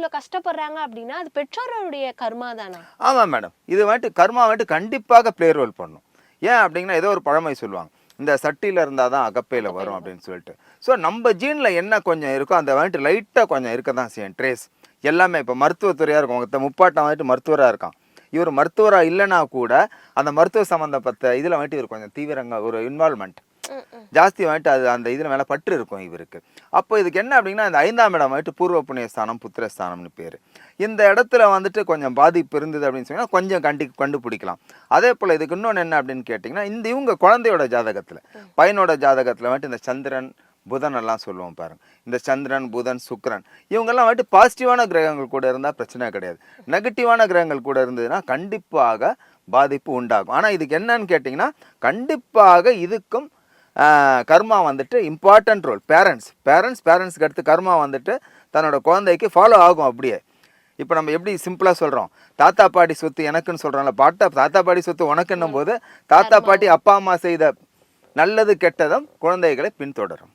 இவ்வளவு கஷ்டப்படுறாங்க அப்படின்னா அது பெற்றோருடைய கர்மா தானா? ஆமா மேடம். இது வந்துட்டு கர்மா வந்துட்டு கண்டிப்பாக பிளே ரோல் பண்ணும். ஏன் அப்படிங்கன்னா ஏதோ ஒரு பழமொழி சொல்லுவாங்க, இந்த சட்டியில இருந்தால் தான் அகப்பையில் வரும் அப்படின்னு சொல்லிட்டு. ஸோ நம்ம ஜீனில் என்ன கொஞ்சம் இருக்கோ அந்த வந்துட்டு லைட்டாக கொஞ்சம் இருக்க தான் செய்யும் ட்ரேஸ் எல்லாமே. இப்போ மருத்துவத்துறையாக இருக்கும், உங்கள் முப்பாட்டம் வந்துட்டு மருத்துவராக இருக்கான், இவர் மருத்துவராக இல்லைனா கூட அந்த மருத்துவ சம்மந்தப்பட்ட இதில் வந்துட்டு இவர் கொஞ்சம் தீவிரங்க ஒரு இன்வால்மெண்ட் ஜாஸ்தி வந்துட்டு அது அந்த இதில் மேலே பற்று இருக்கும் இவருக்கு. அப்போ இதுக்கு என்ன அப்படின்னா இந்த 5ஆம் இடம் வந்துட்டு பூர்வ புண்ணியஸ்தானம் புத்திரஸ்தானம்னு பேர். இந்த இடத்துல வந்துட்டு கொஞ்சம் பாதிப்பு இருந்தது அப்படின்னு சொன்னால் கொஞ்சம் கண்டுபிடிக்கலாம். அதே போல் இதுக்கு இன்னொன்று என்ன அப்படின்னு கேட்டிங்கன்னா இவங்க குழந்தையோட ஜாதகத்தில் பையனோட ஜாதகத்தில் வந்துட்டு இந்த சந்திரன் புதன் எல்லாம் சொல்லுவோம் பாருங்க, இந்த சந்திரன் புதன் சுக்கிரன் இவங்கெல்லாம் வந்துட்டு பாசிட்டிவான கிரகங்கள் கூட இருந்தால் பிரச்சனை கிடையாது. நெகட்டிவான கிரகங்கள் கூட இருந்ததுன்னா கண்டிப்பாக பாதிப்பு உண்டாகும். ஆனால் இதுக்கு என்னன்னு கேட்டிங்கன்னா கண்டிப்பாக இதுக்கும் கர்மா வந்துட்டு இம்பார்ட்டன்ட் ரோல். பேரண்ட்ஸ்க்கு அடுத்து கர்மா வந்துட்டு தன்னோட குழந்தைக்கு ஃபாலோ ஆகும் அப்படியே. இப்போ நம்ம எப்படி சிம்பிளாக சொல்கிறோம், தாத்தா பாட்டி சொத்து எனக்குன்னு சொல்கிறோம்ல, தாத்தா பாட்டி சொத்து உனக்குன்னும் போது தாத்தா பாட்டி அப்பா அம்மா செய்த நல்லது கெட்டதும் குழந்தைகளை பின்தொடரும்.